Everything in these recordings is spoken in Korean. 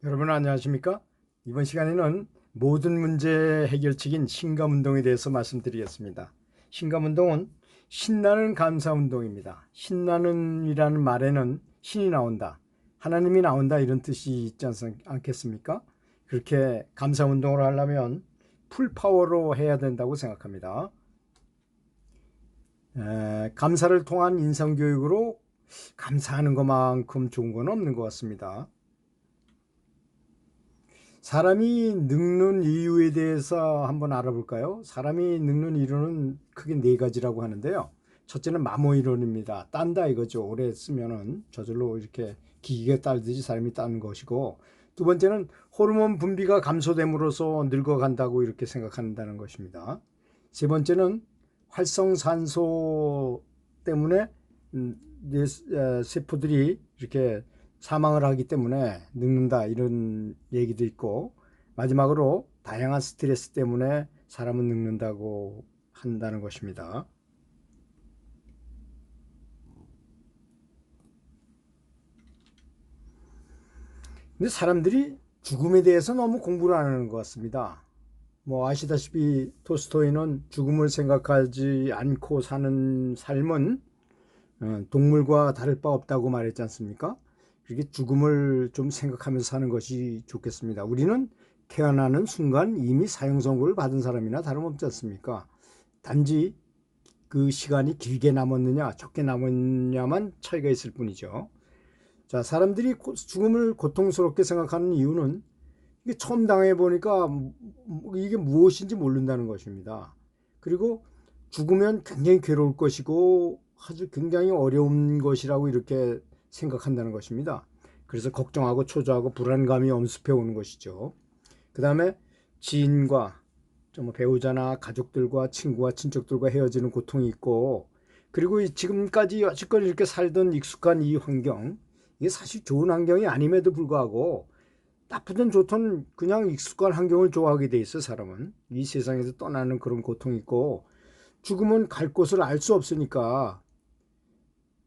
여러분 안녕하십니까? 이번 시간에는 모든 문제 해결책인 신감운동에 대해서 말씀드리겠습니다. 신감운동은 신나는 감사운동입니다. 신나는 이라는 말에는 신이 나온다, 하나님이 나온다 이런 뜻이 있지 않겠습니까? 그렇게 감사운동을 하려면 풀파워로 해야 된다고 생각합니다. 감사를 통한 인성교육으로 감사하는 것만큼 좋은 건 없는 것 같습니다. 사람이 늙는 이유에 대해서 한번 알아볼까요? 사람이 늙는 이유는 크게 네 가지라고 하는데요. 첫째는 마모 이론입니다. 딴다 이거죠. 오래 쓰면은 저절로 이렇게 기계가 딸듯이 사람이 따는 것이고, 두 번째는 호르몬 분비가 감소됨으로써 늙어간다고 이렇게 생각한다는 것입니다. 세 번째는 활성산소 때문에 세포들이 이렇게 사망을 하기 때문에 늙는다 이런 얘기도 있고, 마지막으로 다양한 스트레스 때문에 사람은 늙는다고 한다는 것입니다. 근데 사람들이 죽음에 대해서 너무 공부를 안 하는 것 같습니다. 뭐 아시다시피 토스토이는 죽음을 생각하지 않고 사는 삶은 동물과 다를 바 없다고 말했지 않습니까? 그렇게 죽음을 좀 생각하면서 사는 것이 좋겠습니다. 우리는 태어나는 순간 이미 사형 선고를 받은 사람이나 다름없지 않습니까? 단지 그 시간이 길게 남았느냐 적게 남았느냐만 차이가 있을 뿐이죠. 자, 사람들이 죽음을 고통스럽게 생각하는 이유는 이게 처음 당해 보니까 이게 무엇인지 모른다는 것입니다. 그리고 죽으면 굉장히 괴로울 것이고 아주 굉장히 어려운 것이라고 이렇게 생각한다는 것입니다. 그래서 걱정하고 초조하고 불안감이 엄습해 오는 것이죠. 그 다음에 지인과 좀 배우자나 가족들과 친구와 친척들과 헤어지는 고통이 있고, 그리고 지금까지 여지껏 이렇게 살던 익숙한 이 환경, 이게 사실 좋은 환경이 아님에도 불구하고 나쁘든 좋든 그냥 익숙한 환경을 좋아하게 돼 있어. 사람은 이 세상에서 떠나는 그런 고통이 있고, 죽으면 갈 곳을 알 수 없으니까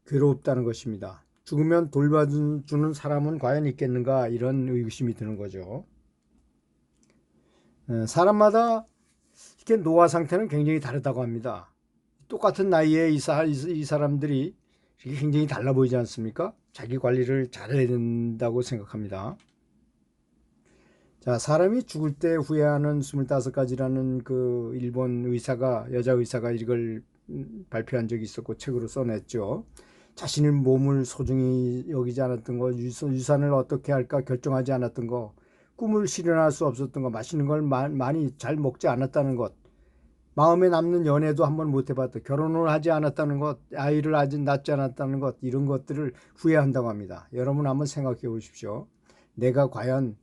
괴롭다는 것입니다. 죽으면 돌봐주는 사람은 과연 있겠는가 이런 의구심이 드는 거죠. 사람마다 이렇게 노화 상태는 굉장히 다르다고 합니다. 똑같은 나이에 이 사람들이 굉장히 달라 보이지 않습니까? 자기 관리를 잘해야 된다고 생각합니다. 자, 사람이 죽을 때 후회하는 25가지라는 그 일본 여자 의사가 이걸 발표한 적이 있었고 책으로 써냈죠. 자신의 몸을 소중히 여기지 않았던 거, 유산을 어떻게 할까 결정하지 않았던 거, 꿈을 실현할 수 없었던 거, 맛있는 걸 많이 잘 먹지 않았다는 것, 마음에 남는 연애도 한번 못 해봤다, 결혼을 하지 않았다는 것, 아이를 아직 낳지 않았다는 것, 이런 것들을 후회한다고 합니다. 여러분 한번 생각해 보십시오. 내가 과연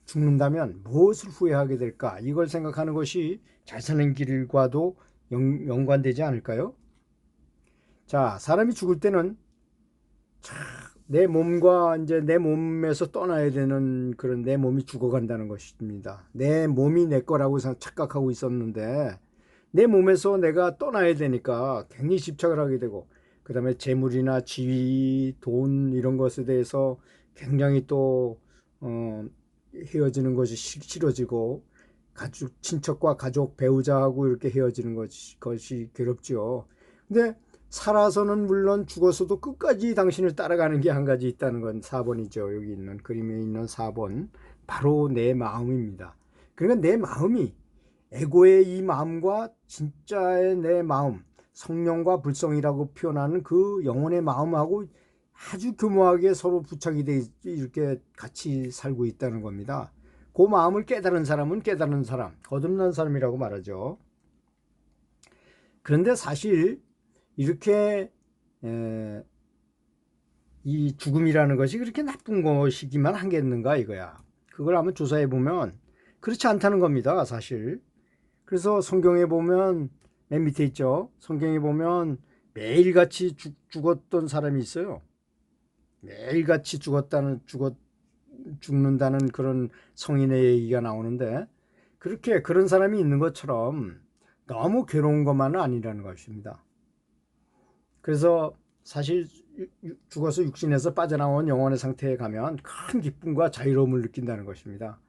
죽는다면 무엇을 후회하게 될까? 이걸 생각하는 것이 잘 사는 길과도 연관되지 않을까요? 자, 사람이 죽을 때는 내 몸과 이제 내 몸에서 떠나야 되는 그런 내 몸이 죽어간다는 것입니다. 내 몸이 내 거라고 착각하고 있었는데 내 몸에서 내가 떠나야 되니까 굉장히 집착을 하게 되고, 그 다음에 재물이나 지위, 돈 이런 것에 대해서 굉장히 또 헤어지는 것이 싫어지고, 친척과 가족, 배우자하고 이렇게 헤어지는 것이 괴롭지요. 근데 살아서는 물론 죽어서도 끝까지 당신을 따라가는 게 한 가지 있다는 건 4번이죠. 여기 있는 그림에 있는 4번. 바로 내 마음입니다. 그러니까 내 마음이 에고의 이 마음과 진짜의 내 마음, 성령과 불성이라고 표현하는 그 영혼의 마음하고 아주 교묘하게 서로 부착이 돼 이렇게 같이 살고 있다는 겁니다. 그 마음을 깨달은 사람은 깨달은 사람, 거듭난 사람이라고 말하죠. 그런데 사실 이렇게 이 죽음이라는 것이 그렇게 나쁜 것이기만 하겠는가 이거야. 그걸 한번 조사해 보면 그렇지 않다는 겁니다, 사실. 그래서 성경에 보면 맨 밑에 있죠. 성경에 보면 매일같이 죽었던 사람이 있어요. 매일같이 죽는다는 그런 성인의 얘기가 나오는데, 그렇게 그런 사람이 있는 것처럼 너무 괴로운 것만은 아니라는 것입니다. 그래서 사실 죽어서 육신에서 빠져나온 영혼의 상태에 가면 큰 기쁨과 자유로움을 느낀다는 것입니다.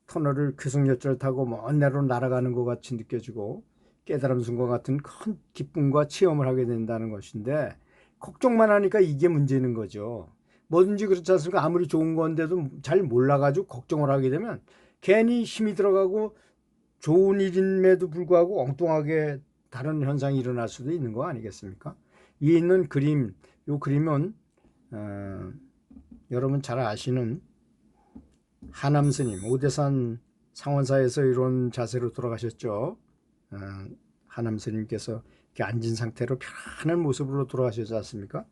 터널을 괴석열차를 타고 먼 데로 날아가는 것 같이 느껴지고 깨달음 순간 같은 큰 기쁨과 체험을 하게 된다는 것인데, 걱정만 하니까 이게 문제는 거죠. 뭐든지 그렇지 않습니까? 아무리 좋은 건데도 잘 몰라가지고 걱정을 하게 되면 괜히 힘이 들어가고 좋은 일임에도 불구하고 엉뚱하게 다른 현상이 일어날 수도 있는 거 아니겠습니까? 위에 있는 그림, 이 그림은 여러분 잘 아시는 하남 스님, 오대산 상원사에서 이런 자세로 돌아가셨죠. 하남 스님께서 이렇게 앉은 상태로 편안한 모습으로 돌아가셨지 않습니까?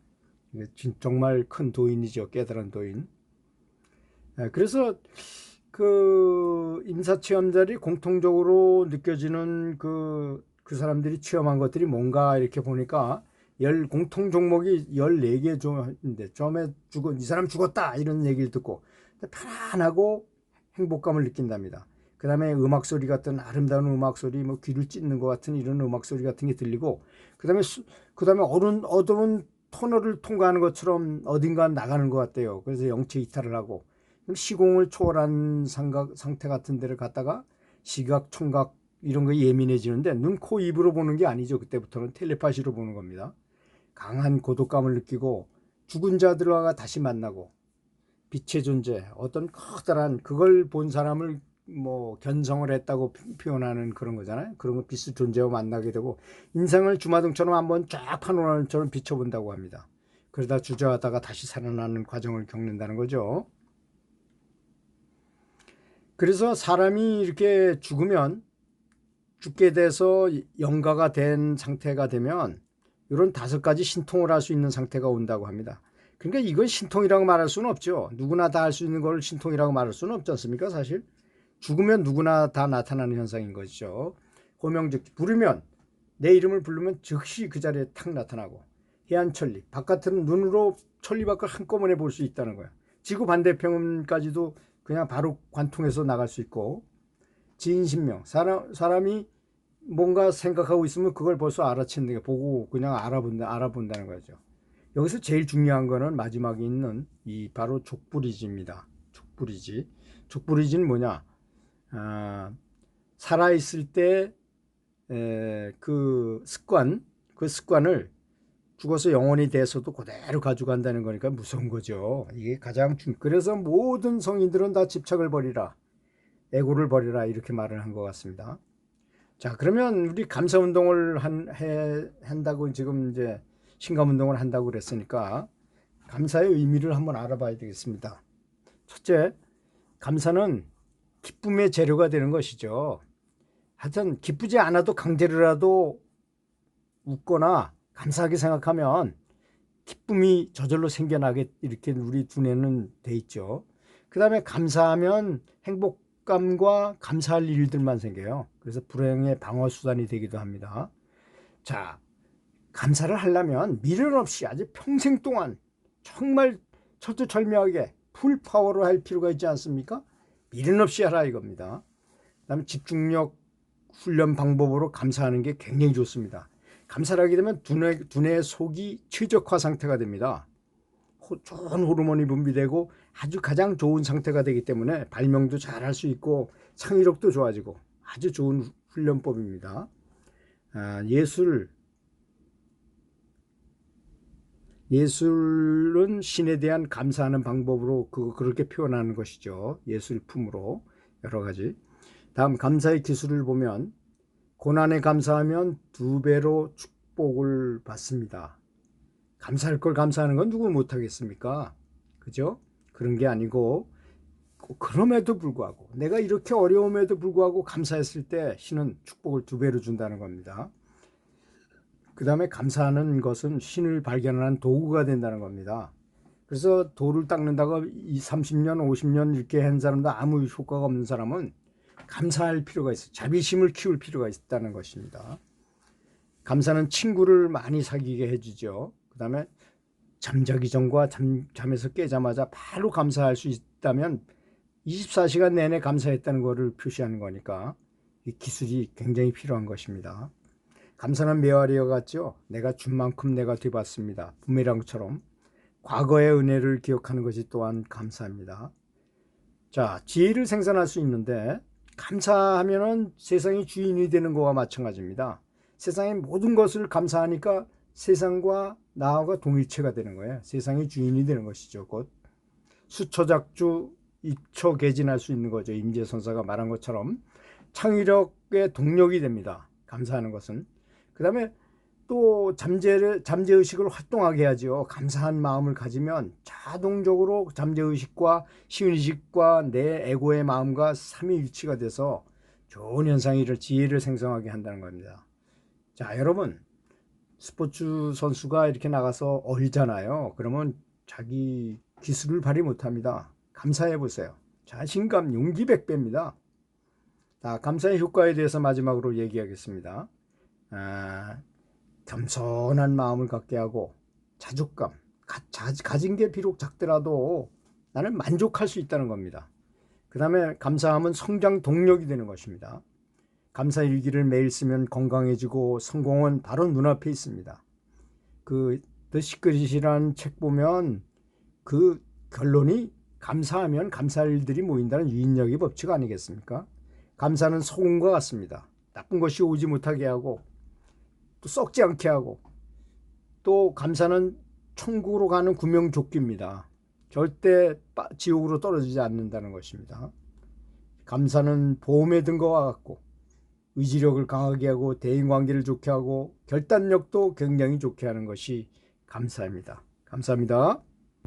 정말 큰 도인이죠. 깨달은 도인. 그래서 그 임사체험자들이 공통적으로 느껴지는 그 사람들이 체험한 것들이 뭔가 이렇게 보니까 공통 종목이 14개인데 처음에 이 사람 죽었다 이런 얘기를 듣고 편안하고 행복감을 느낀답니다. 그 다음에 음악 소리 같은 아름다운 음악 소리, 뭐 귀를 찢는 것 같은 이런 음악 소리 같은 게 들리고, 그 다음에 어두운 터널을 통과하는 것처럼 어딘가 나가는 것 같대요. 그래서 영체 이탈을 하고 시공을 초월한 상태 같은 데를 갔다가 시각, 청각 이런 거에 예민해지는데, 눈, 코, 입으로 보는 게 아니죠. 그때부터는 텔레파시로 보는 겁니다. 강한 고독감을 느끼고 죽은 자들과 다시 만나고 빛의 존재, 어떤 커다란 그걸 본 사람을 뭐 견성을 했다고 표현하는 그런 거잖아요. 그런 거 빛의 존재와 만나게 되고 인생을 주마등처럼 한번 쫙 파노라마처럼 비춰본다고 합니다. 그러다 주저하다가 다시 살아나는 과정을 겪는다는 거죠. 그래서 사람이 이렇게 죽게 돼서 영가가 된 상태가 되면 이런 5가지 신통을 할 수 있는 상태가 온다고 합니다. 그러니까 이건 신통이라고 말할 수는 없죠. 누구나 다 할 수 있는 걸 신통이라고 말할 수는 없지 않습니까? 사실 죽으면 누구나 다 나타나는 현상인 것이죠. 호명즉시, 부르면 내 이름을 부르면 즉시 그 자리에 탁 나타나고, 해안천리, 바깥은 눈으로 천리밖을 한꺼번에 볼 수 있다는 거야. 지구 반대편까지도 그냥 바로 관통해서 나갈 수 있고, 지인신명, 사람이 뭔가 생각하고 있으면 그걸 벌써 알아채는 게 보고 그냥 알아본다는 거죠. 여기서 제일 중요한 거는 마지막에 있는 이 바로 족부리지입니다. 족부리지. 족부리지는 뭐냐? 살아있을 때 그 습관을 죽어서 영혼이 돼서도 그대로 가져간다는 거니까 무서운 거죠. 이게 그래서 모든 성인들은 다 집착을 버리라, 애고를 버리라 이렇게 말을 한 것 같습니다. 자, 그러면 우리 감사 운동을 한다고 지금 이제 신감 운동을 한다고 그랬으니까 감사의 의미를 한번 알아봐야 되겠습니다. 첫째, 감사는 기쁨의 재료가 되는 것이죠. 하여튼 기쁘지 않아도 강제로라도 웃거나 감사하게 생각하면 기쁨이 저절로 생겨나게 이렇게 우리 두뇌는 돼 있죠. 그 다음에 감사하면 행복감과 감사할 일들만 생겨요. 그래서 불행의 방어 수단이 되기도 합니다. 자, 감사를 하려면 미련 없이 아주 평생 동안 정말 철두철미하게 풀파워로 할 필요가 있지 않습니까? 미련 없이 하라 이겁니다. 그다음에 집중력 훈련 방법으로 감사하는 게 굉장히 좋습니다. 감사를 하게 되면 두뇌의 속이 최적화 상태가 됩니다. 좋은 호르몬이 분비되고 아주 가장 좋은 상태가 되기 때문에 발명도 잘 할 수 있고 창의력도 좋아지고 아주 좋은 훈련법입니다. 예술은 신에 대한 감사하는 방법으로 그렇게 표현하는 것이죠. 예술품으로 여러 가지. 다음 감사의 기술을 보면 고난에 감사하면 2배로 축복을 받습니다. 감사할 걸 감사하는 건 누구 못하겠습니까? 그죠? 그런 게 아니고 그럼에도 불구하고 내가 이렇게 어려움에도 불구하고 감사했을 때 신은 축복을 2배로 준다는 겁니다. 그 다음에 감사하는 것은 신을 발견하는 도구가 된다는 겁니다. 그래서 돌을 닦는다고 30년, 50년 이렇게 한 사람도 아무 효과가 없는 사람은 감사할 필요가 있어요. 자비심을 키울 필요가 있다는 것입니다. 감사는 친구를 많이 사귀게 해주죠. 그 다음에 잠자기 전과 잠에서 깨자마자 바로 감사할 수 있다면 24시간 내내 감사했다는 것을 표시하는 거니까 이 기술이 굉장히 필요한 것입니다. 감사는 메아리와 같죠. 내가 준 만큼 내가 되받습니다. 부메랑처럼 과거의 은혜를 기억하는 것이 또한 감사입니다. 자, 지혜를 생산할 수 있는데 감사하면은 세상의 주인이 되는 것과 마찬가지입니다. 세상의 모든 것을 감사하니까 세상과 나와 동일체가 되는 거예요. 세상의 주인이 되는 것이죠. 곧 수초작주 입초개진할 수 있는 거죠. 임재선사가 말한 것처럼 창의력의 동력이 됩니다. 감사하는 것은. 그 다음에 또 잠재의식을 활동하게 해야죠. 감사한 마음을 가지면 자동적으로 잠재의식과 시의식과 내 에고의 마음과 삼위일치가 돼서 좋은 현상이 지혜를 생성하게 한다는 겁니다. 자, 여러분, 스포츠 선수가 이렇게 나가서 얼잖아요. 그러면 자기 기술을 발휘 못합니다. 감사해 보세요. 자신감, 용기 100배입니다. 자, 감사의 효과에 대해서 마지막으로 얘기하겠습니다. 겸손한 마음을 갖게 하고 자족감, 가진 게 비록 작더라도 나는 만족할 수 있다는 겁니다. 그 다음에 감사함은 성장 동력이 되는 것입니다. 감사일기를 매일 쓰면 건강해지고 성공은 바로 눈앞에 있습니다. 그 The Secret이라는 책 보면 그 결론이 감사하면 감사할 일들이 모인다는 유인력의 법칙 아니겠습니까? 감사는 소금과 같습니다. 나쁜 것이 오지 못하게 하고 또 썩지 않게 하고 또 감사는 천국으로 가는 구명조끼입니다. 절대 지옥으로 떨어지지 않는다는 것입니다. 감사는 보험에 든 것과 같고 의지력을 강하게 하고 대인관계를 좋게 하고 결단력도 굉장히 좋게 하는 것이 감사입니다. 감사합니다.